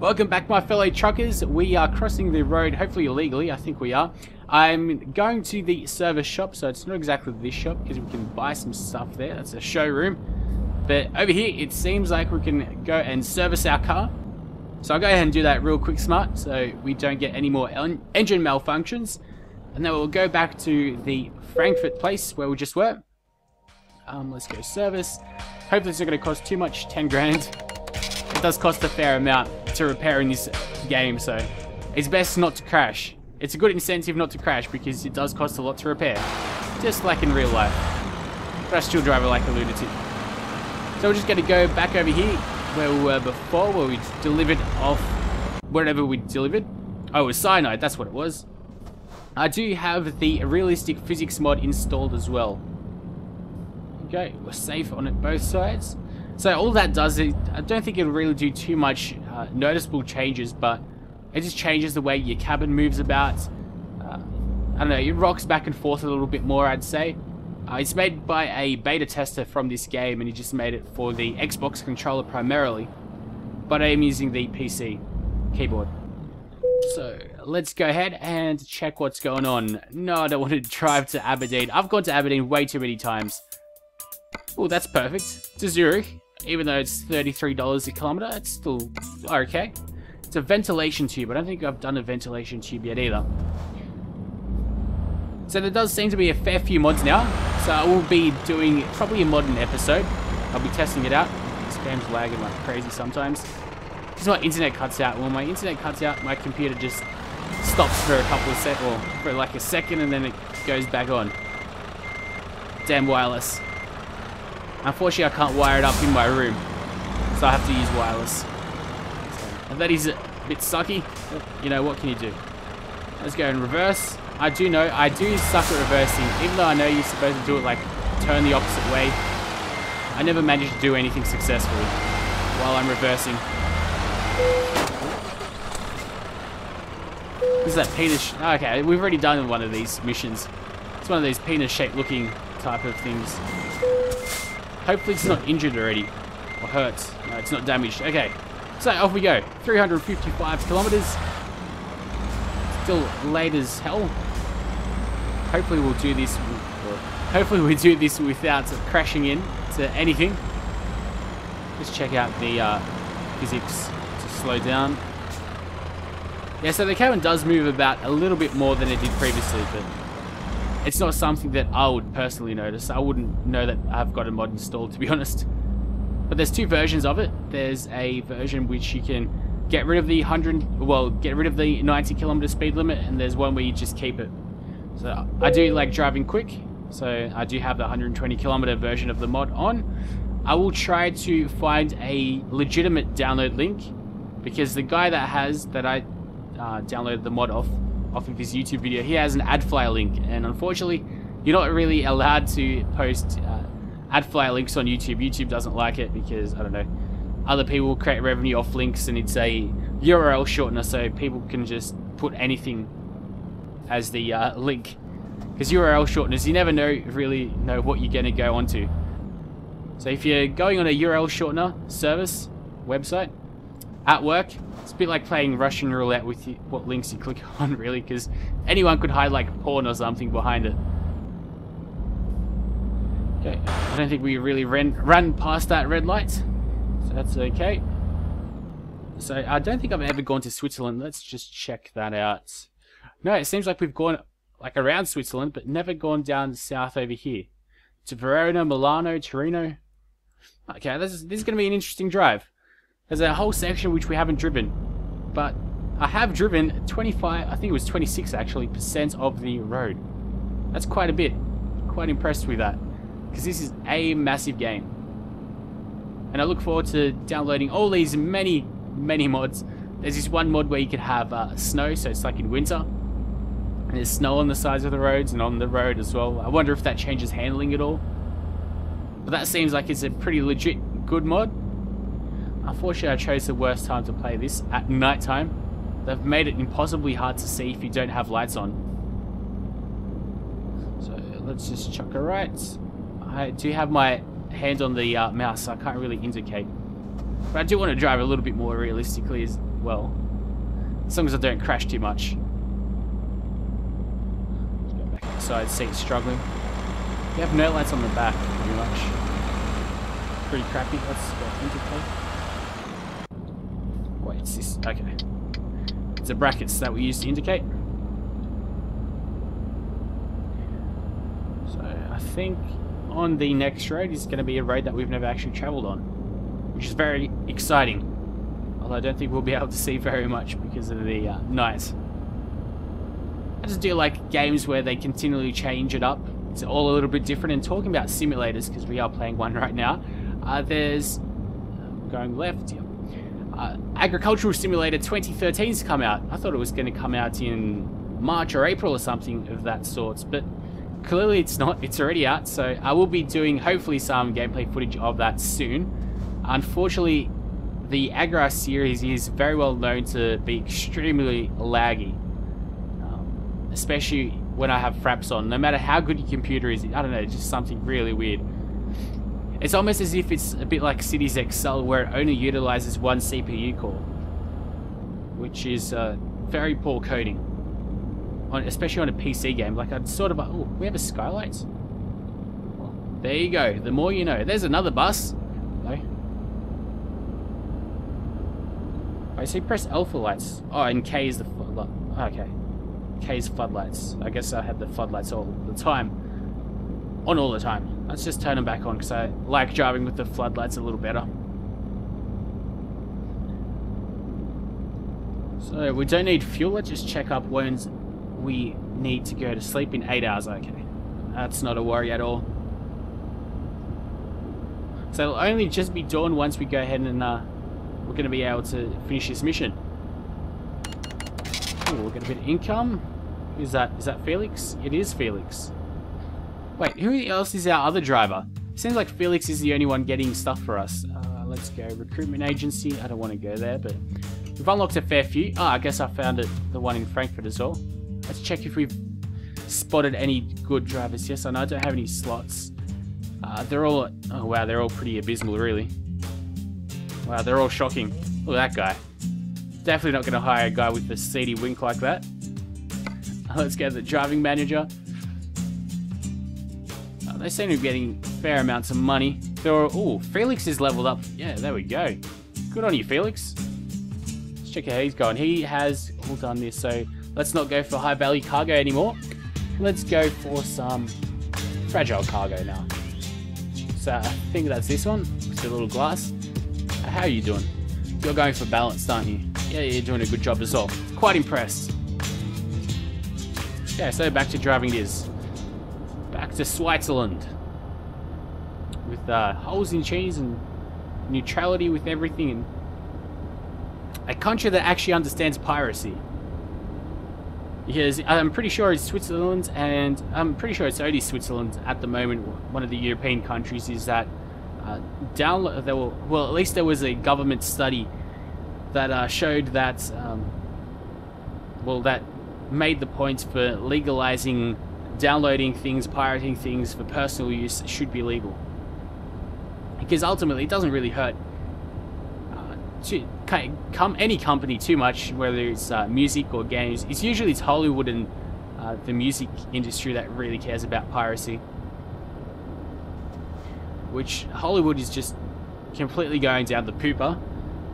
Welcome back, my fellow truckers. We are crossing the road, hopefully illegally. I think we are. I'm going to the service shop, so it's not exactly this shop because we can buy some stuff there. That's a showroom. But over here, it seems like we can go and service our car. So I'll go ahead and do that real quick, smart, so we don't get any more engine malfunctions. And then we'll go back to the Frankfurt place where we just were. Let's go service. Hopefully it's not going to cost too much, 10 grand. It does cost a fair amount to repair in this game, so it's best not to crash. It's a good incentive not to crash because it does cost a lot to repair, just like in real life. But I still drive it like a lunatic. So we're just going to go back over here where we were before, where we delivered off whatever we delivered. Oh, it was cyanide, that's what it was. I do have the realistic physics mod installed as well. Okay, we're safe on it both sides. So all that does is, I don't think it'll really do too much noticeable changes, but it just changes the way your cabin moves about. I don't know, it rocks back and forth a little bit more, I'd say. It's made by a beta tester from this game, and he just made it for the Xbox controller primarily. But I am using the PC keyboard. So let's go ahead and check what's going on. No, I don't want to drive to Aberdeen. I've gone to Aberdeen way too many times. Oh, that's perfect. To Zurich. Even though it's $33 a kilometer, it's still okay. It's a ventilation tube. I don't think I've done a ventilation tube yet either. So there does seem to be a fair few mods now. So I will be doing probably a modern episode. I'll be testing it out. This game's lagging like crazy sometimes. Because my internet cuts out. When my internet cuts out, my computer just stops for a couple of seconds, or for like a second, and then it goes back on. Damn wireless. Unfortunately, I can't wire it up in my room, so I have to use wireless. And that is a bit sucky, but you know, what can you do? Let's go in reverse. I do suck at reversing, even though I know you're supposed to do it like turn the opposite way. I never manage to do anything successfully while I'm reversing. This is that penis. Okay, we've already done one of these missions. It's one of these penis-shaped looking type of things. Hopefully it's not injured already, or hurt. No, it's not damaged. Okay, so off we go. 355 kilometers. Still late as hell. Hopefully we'll do this. Hopefully we do this without crashing into anything. Let's check out the physics to slow down. Yeah, so the cabin does move about a little bit more than it did previously, but it's not something that I would personally notice. I wouldn't know that I've got a mod installed, to be honest. But there's two versions of it. There's a version which you can get rid of the 90 kilometer speed limit, and there's one where you just keep it. So I do like driving quick, so I do have the 120 kilometer version of the mod on. I will try to find a legitimate download link, because the guy that I downloaded the mod off of his YouTube video, he has an AdFlyer link, and unfortunately you're not really allowed to post AdFlyer links on YouTube. YouTube doesn't like it because, I don't know, other people will create revenue off links, and it's a URL shortener, so people can just put anything as the link. Because URL shorteners, you never really know what you're going to go onto. So if you're going on a URL shortener service website at work, it's a bit like playing Russian roulette with what links you click on, really, because anyone could hide like porn or something behind it. Okay, I don't think we really ran past that red light, so that's okay. So I don't think I've ever gone to Switzerland. Let's just check that out. No, it seems like we've gone like around Switzerland, but never gone down south over here to Verona, Milano, Torino. Okay, this is going to be an interesting drive. There's a whole section which we haven't driven, but I have driven 25, I think it was 26 actually, % of the road. That's quite a bit. Quite impressed with that, because this is a massive game. And I look forward to downloading all these many mods. There's this one mod where you can have snow, so it's like in winter. And there's snow on the sides of the roads and on the road as well. I wonder if that changes handling at all. But that seems like it's a pretty legit good mod. Unfortunately, I chose the worst time to play this, at night time. They've made it impossibly hard to see if you don't have lights on. So let's just chuck a right. I do have my hand on the mouse, so I can't really indicate. But I do want to drive a little bit more realistically, well. As long as I don't crash too much. Let's go back inside, seat struggling. We have no lights on the back, pretty much. Pretty crappy. Let's go indicate. Wait, it's this. Okay. It's the brackets that we use to indicate. So I think on the next road is going to be a road that we've never actually travelled on, which is very exciting. Although I don't think we'll be able to see very much because of the night. I just do like games where they continually change it up. It's all a little bit different. And talking about simulators, because we are playing one right now, there's going left. Yeah. Agricultural Simulator 2013's come out. I thought it was going to come out in March or April or something of that sort, but clearly it's not. It's already out, so I will be doing hopefully some gameplay footage of that soon. Unfortunately, the Agra series is very well known to be extremely laggy, especially when I have fraps on. No matter how good your computer is, I don't know, it's just something really weird. It's almost as if it's a bit like Cities XL, where it only utilizes one CPU core, which is very poor coding, especially on a PC game. Like I'd sort of, oh, we have a skylight. Well, there you go. The more you know. There's another bus. No. I see. Press L for lights. Oh, and K is the floodlight. Okay, K is floodlights. I guess I had the floodlights all the time. On all the time. Let's just turn them back on because I like driving with the floodlights a little better. So we don't need fuel. Let's just check up when we need to go to sleep in 8 hours. Okay, that's not a worry at all. So it'll only just be dawn once we go ahead and we're going to be able to finish this mission. Oh, we'll get a bit of income. Is that Felix? It is Felix. Wait, who else is our other driver? Seems like Felix is the only one getting stuff for us. Let's go recruitment agency. I don't want to go there, but we've unlocked a fair few. I guess I found it, the one in Frankfurt as well. Let's check if we've spotted any good drivers. Yes, I know I don't have any slots. They're all, oh wow, they're all pretty abysmal, really. Wow, they're all shocking. Look at that guy. Definitely not going to hire a guy with a seedy wink like that. Let's go to the driving manager. They seem to be getting fair amounts of money. Oh, Felix is leveled up. Yeah, there we go. Good on you, Felix. Let's check how he's going. He has all done this, so let's not go for high value cargo anymore. Let's go for some fragile cargo now. So I think that's this one. It's a little glass. How are you doing? You're going for balance, aren't you? Yeah, you're doing a good job as well. Quite impressed. Okay, so back to driving it is. Back to Switzerland. With holes in cheese and neutrality with everything. And a country that actually understands piracy. Because I'm pretty sure it's Switzerland, and I'm pretty sure it's only Switzerland at the moment. One of the European countries is that well, at least there was a government study that showed that, well, that made the point for legalizing downloading things, pirating things for personal use should be legal. Because ultimately, it doesn't really hurt any company too much, whether it's music or games. It's Hollywood and the music industry that really cares about piracy. Which Hollywood is just completely going down the pooper,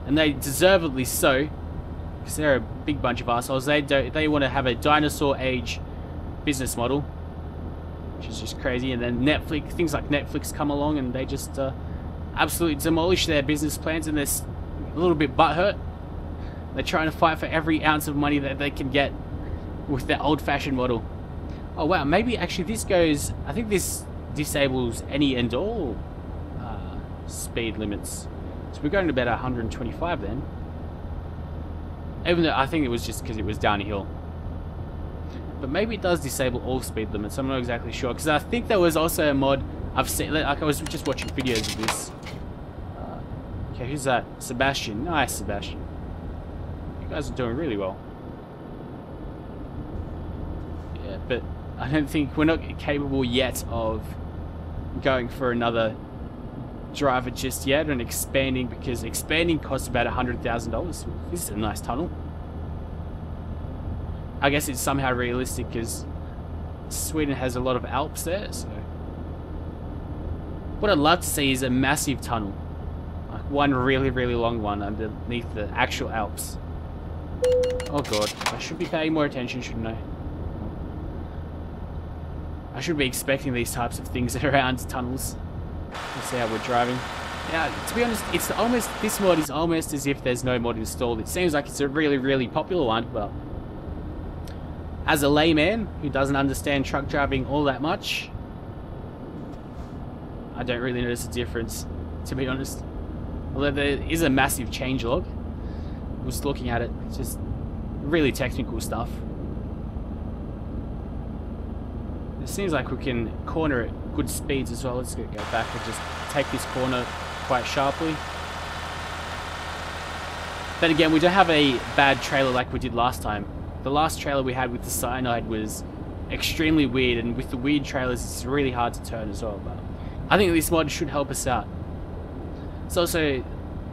and they deservedly so, because they're a big bunch of assholes. They want to have a dinosaur age business model, which is just crazy. And then things like Netflix come along and they just absolutely demolish their business plans, and they're a little bit butthurt. They're trying to fight for every ounce of money that they can get with their old-fashioned model. Oh wow, maybe actually this goes, I think this disables any and all speed limits. So we're going to about 125 then. Even though I think it was just because it was down a hill. But maybe it does disable all speed limits. I'm not exactly sure, because I think there was also a mod I've seen. Like I was just watching videos of this. Okay, who's that? Sebastian. Nice, Sebastian. You guys are doing really well. Yeah, but I don't think we're not capable yet of going for another drive it just yet, and expanding, because expanding costs about $100,000. This is a nice tunnel. I guess it's somehow realistic because Sweden has a lot of Alps there, so what I'd love to see is a massive tunnel, like one really, really long one underneath the actual Alps. Oh god, I should be paying more attention, shouldn't I? I should be expecting these types of things around tunnels. Let's see how we're driving. Yeah, to be honest, it's almost, this mod is almost as if there's no mod installed. It seems like it's a really, really popular one, but as a layman who doesn't understand truck driving all that much, I don't really notice a difference, to be honest. Although there is a massive changelog. I was looking at it, it's just really technical stuff. It seems like we can corner at good speeds as well. Let's go back and just take this corner quite sharply. Then again, we don't have a bad trailer like we did last time. The last trailer we had with the cyanide was extremely weird, and with the weird trailers it's really hard to turn as well, but I think this mod should help us out. It's also,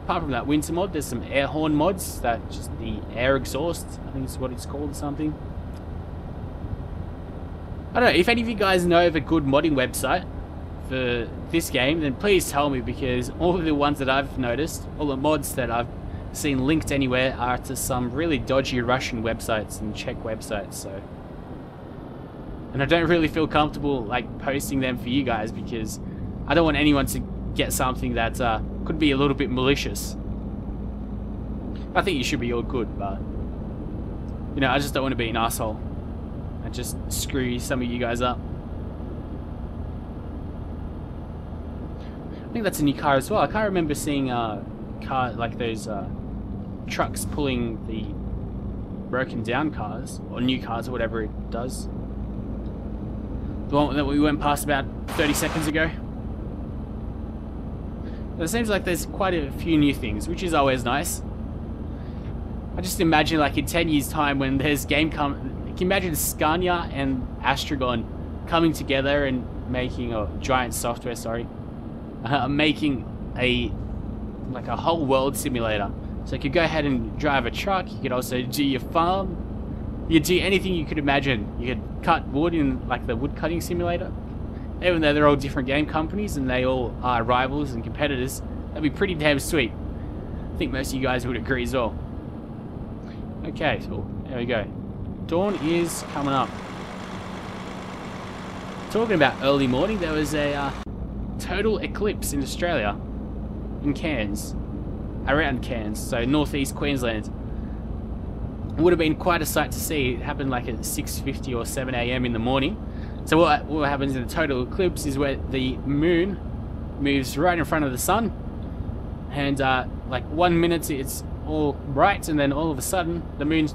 apart from that winter mod, there's some air horn mods, that just the air exhaust, I think is what it's called or something. I don't know, if any of you guys know of a good modding website for this game, then please tell me, because all of the ones that I've noticed, all the mods that I've seen linked anywhere, are to some really dodgy Russian websites and Czech websites, so. And I don't really feel comfortable like posting them for you guys, because I don't want anyone to get something that could be a little bit malicious. I think you should be all good, but you know, I just don't want to be an asshole and just screw some of you guys up. I think that's a new car as well. I can't remember seeing car like those trucks pulling the broken down cars or new cars or whatever it does. The one that we went past about 30 seconds ago. It seems like there's quite a few new things, which is always nice. I just imagine like in 10 years time when there's game can you imagine Scania and Astragon coming together and making a giant software, sorry, making a whole world simulator. So you could go ahead and drive a truck, you could also do your farm, you could do anything you could imagine. You could cut wood in like the wood cutting simulator. Even though they're all different game companies and they all are rivals and competitors, that'd be pretty damn sweet. I think most of you guys would agree as well. Okay, so there we go. Dawn is coming up. Talking about early morning, there was a total eclipse in Australia, in Cairns, around Cairns, so northeast Queensland. It would have been quite a sight to see. It happened like at 6:50 or 7 AM in the morning. So what happens in a total eclipse is where the moon moves right in front of the sun, and like 1 minute it's all bright, and then all of a sudden the moon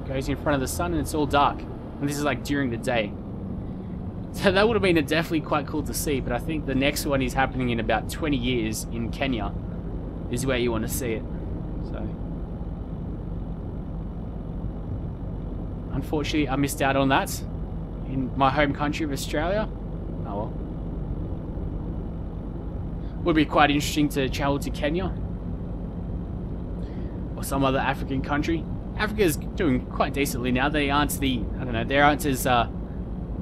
goes in front of the sun and it's all dark. And this is like during the day. So that would have been definitely quite cool to see, but I think the next one is happening in about 20 years in Kenya is where you want to see it. So unfortunately I missed out on that in my home country of Australia. Oh well. Would be quite interesting to travel to Kenya or some other African country. Africa's doing quite decently now. They aren't the, I don't know, they aren't as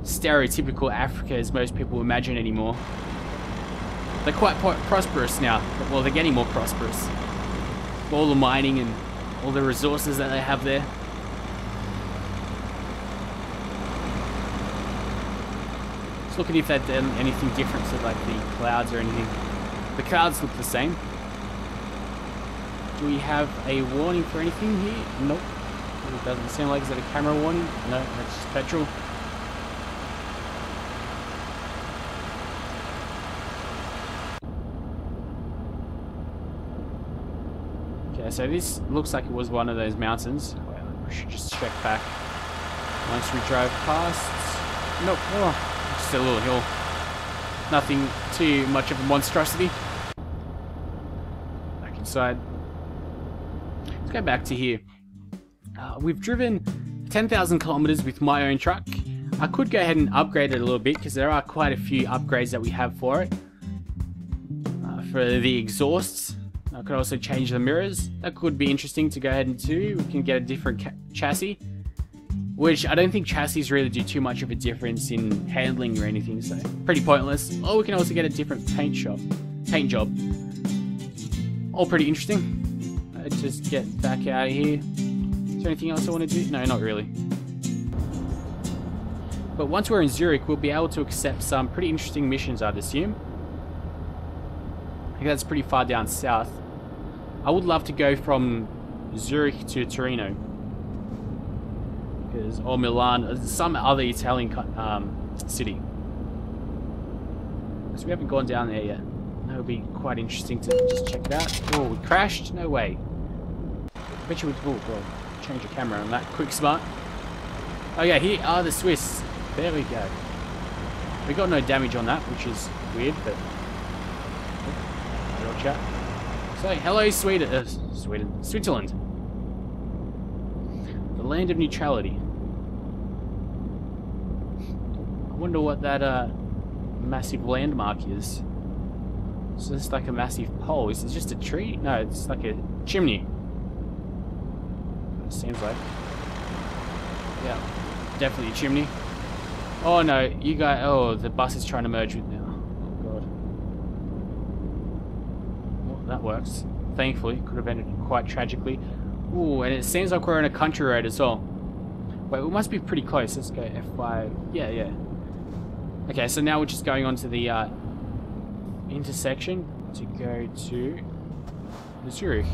stereotypical Africa as most people imagine anymore. They're quite prosperous now. Well, they're getting more prosperous. All the mining and all the resources that they have there. Just looking if they've done anything different to like the clouds or anything. The clouds look the same. Do we have a warning for anything here? Nope. It doesn't seem like, is that a camera warning? No, that's just petrol. Okay, so this looks like it was one of those mountains. Well, we should just check back once we drive past. Nope, oh, just a little hill. Nothing too much of a monstrosity. Back inside. Let's go back to here. We've driven 10,000 kilometers with my own truck. I could go ahead and upgrade it a little bit because there are quite a few upgrades that we have for it. for the exhausts. I could also change the mirrors. That could be interesting to go ahead and do. We can get a different chassis, which I don't think chassis really do too much of a difference in handling or anything, so pretty pointless. Or we can also get a different paint job. All pretty interesting. Let's just get back out of here. Is there anything else I want to do? No, not really. But once we're in Zurich, we'll be able to accept some pretty interesting missions, I'd assume. I think that's pretty far down south. I would love to go from Zurich to Torino. Or Milan, some other Italian city. So we haven't gone down there yet. That would be quite interesting to just check it out. Oh, we crashed? No way. Bet you would. Oh, God. Change the camera on that. Quick smart. Oh, yeah, here are the Swiss. There we go. We got no damage on that, which is weird, but. Oh, chat. So, hello, Switzerland. The land of neutrality. I wonder what that massive landmark is. So it's like a massive pole. Is it just a tree? No, it's like a chimney. It seems like. Yeah, definitely a chimney. Oh no, you guys. Oh, the bus is trying to merge with now. Oh god. Well, that works. Thankfully, could have ended quite tragically. Ooh, and it seems like we're on a country road as well. Wait, we must be pretty close. Let's go F5. Yeah. Okay, so now we're just going on to the intersection to go to Zurich.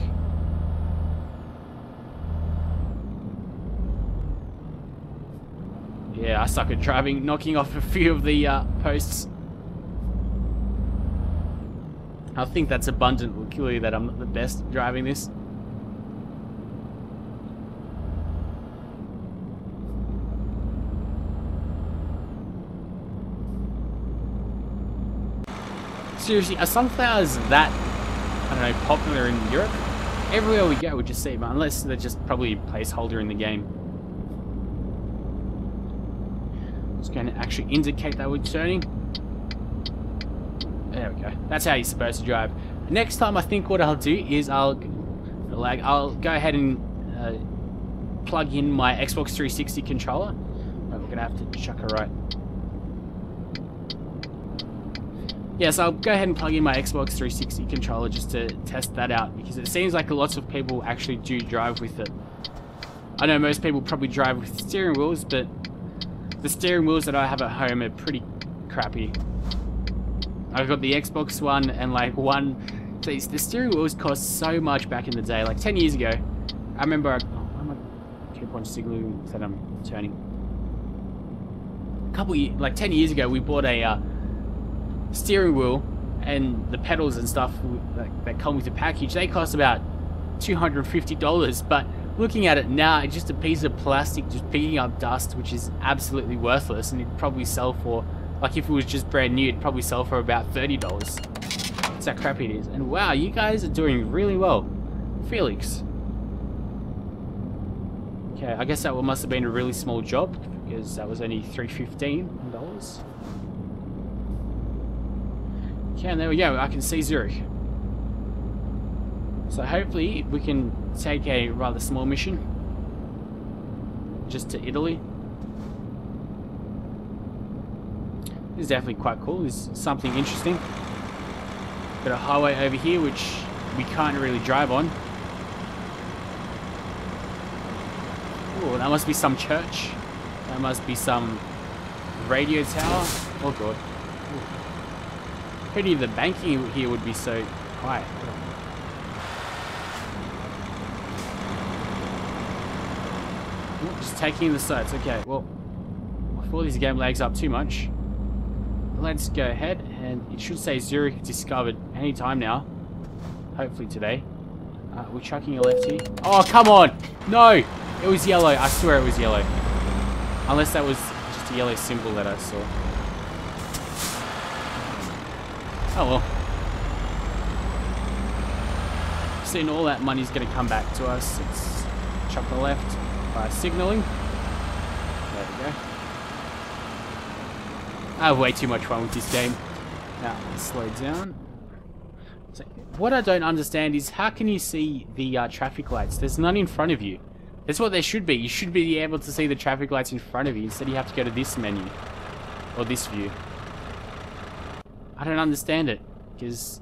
Yeah, I suck at driving, knocking off a few of the posts. I think that's abundantly clear that I'm not the best at driving this. Seriously, are sunflowers that, I don't know, popular in Europe? Everywhere we go we just see them, unless they're just probably a placeholder in the game. Just going to actually indicate that we're turning. There we go. That's how you're supposed to drive. Next time I think what I'll do is I'll go ahead and plug in my Xbox 360 controller. We're going to have to chuck her right. Yeah, so I'll go ahead and plug in my Xbox 360 controller just to test that out, because it seems like lots of people actually do drive with it. I know most people probably drive with steering wheels, but the steering wheels that I have at home are pretty crappy. I've got the Xbox One and like one... The steering wheels cost so much back in the day, like 10 years ago. I remember... Oh, why am I keep on signaling that I'm turning? Like 10 years ago, we bought a... steering wheel and the pedals and stuff that come with the package. They cost about $250, but looking at it now, it's just a piece of plastic just picking up dust, which is absolutely worthless, and it'd probably sell for, like if it was just brand new, it'd probably sell for about $30. That's how crappy it is. And wow, you guys are doing really well. Felix. Okay, I guess that must have been a really small job, because that was only $315. Okay, and there we go. I can see Zurich. So hopefully we can take a rather small mission just to Italy. This is definitely quite cool. There's something interesting. Got a highway over here which we can't really drive on. Oh, that must be some church. That must be some radio tower. Oh god. Who knew the banking here would be so quiet? Just taking the sights. Okay, well, before this game lags up too much, let's go ahead, and it should say Zurich discovered anytime now. Hopefully today. We're chucking a left here. Oh, come on! No! It was yellow. I swear it was yellow. Unless that was just a yellow symbol that I saw. Oh well. Seeing all that money's going to come back to us. Let's chuck the left by signaling. There we go. I have way too much fun with this game. Now, let's slow down. So what I don't understand is how can you see the traffic lights? There's none in front of you. That's what there should be. You should be able to see the traffic lights in front of you. Instead you have to go to this menu. Or this view. I don't understand it. Because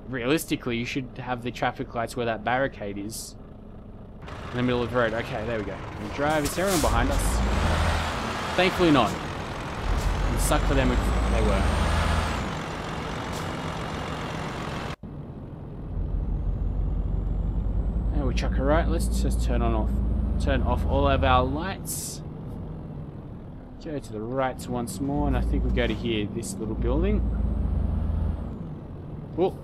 realistically you should have the traffic lights where that barricade is. In the middle of the road. Okay, there we go. We drive. Is there anyone behind us? Thankfully not. It would suck for them if they were. And we chuck it right. Let's just turn off all of our lights. Go to the right once more, and I think we go to here, this little building. Oh,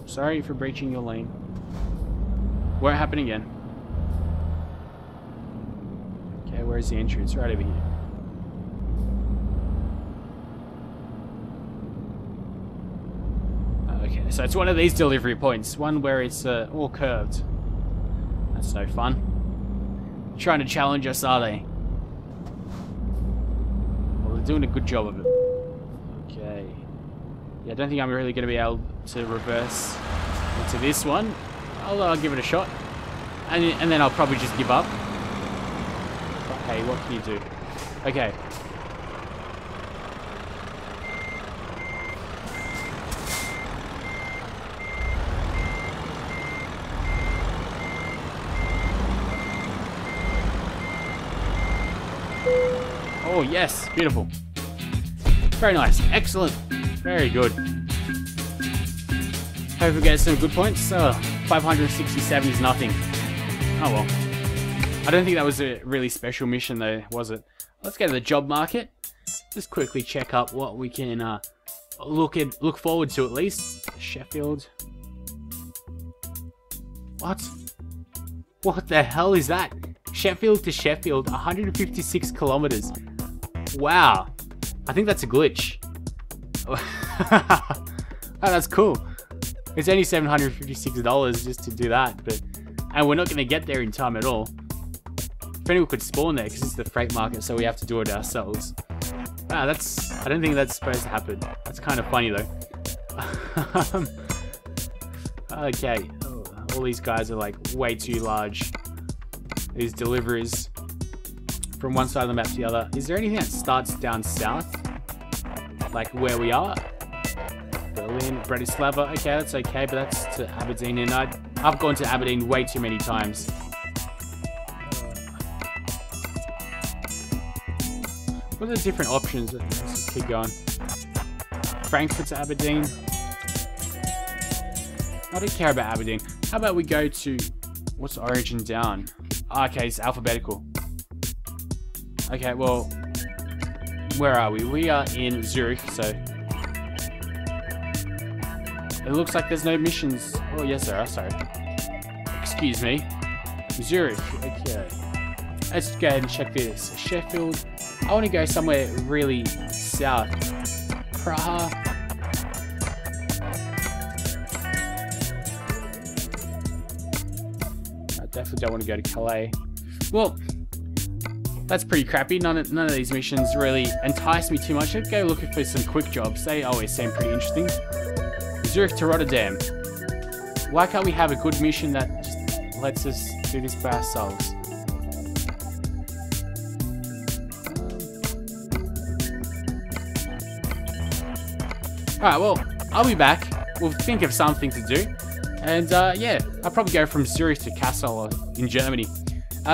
sorry for breaching your lane. Won't happen again. Okay, where's the entrance? Right over here. Okay, so it's one of these delivery points. One where it's all curved. That's no fun. Trying to challenge us, are they? Well, they're doing a good job of it. Okay. Yeah, I don't think I'm really going to be able to reverse into this one. I'll give it a shot. And then I'll probably just give up. But hey, what can you do? Okay. Oh, yes. Beautiful. Very nice. Excellent. Very good. Hope we get some good points. 567 is nothing. Oh well. I don't think that was a really special mission though, was it? Let's go to the job market. Just quickly check up what we can look forward to at least. Sheffield. What? What the hell is that? Sheffield to Sheffield, 156 kilometers. Wow. I think that's a glitch. Oh, that's cool. It's only $756 just to do that, and we're not going to get there in time at all. If anyone could spawn there, because it's the freight market, so we have to do it ourselves. Wow, I don't think that's supposed to happen. That's kind of funny though. Okay, all these guys are like way too large. These deliveries from one side of the map to the other. Is there anything that starts down south? Like where we are? Berlin, Bratislava. Okay, that's okay, but that's to Aberdeen, and I've gone to Aberdeen way too many times. What are the different options? Let's just keep going. Frankfurt to Aberdeen. I don't care about Aberdeen. How about we go to... What's the origin down? Okay, it's alphabetical. Okay, well... Where are we? We are in Zurich, so... It looks like there's no missions. Oh, yes, there are. Sorry. Excuse me. Zurich. Okay. Let's go ahead and check this. Sheffield. I want to go somewhere really south. Praha. I definitely don't want to go to Calais. Well, that's pretty crappy. None of these missions really entice me too much. I'd go looking for some quick jobs. They always seem pretty interesting. Zurich to Rotterdam. Why can't we have a good mission that just lets us do this by ourselves? Alright, well, I'll be back. We'll think of something to do. And yeah, I'll probably go from Zurich to Kassel in Germany.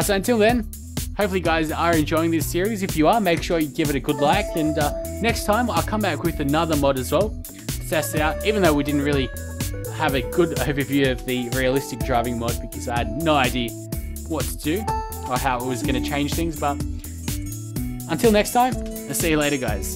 So until then, hopefully you guys are enjoying this series. If you are, make sure you give it a good like. And next time, I'll come back with another mod as well. Test it out, even though we didn't really have a good overview of the realistic driving mod because I had no idea what to do or how it was going to change things. But until next time, I'll see you later, guys.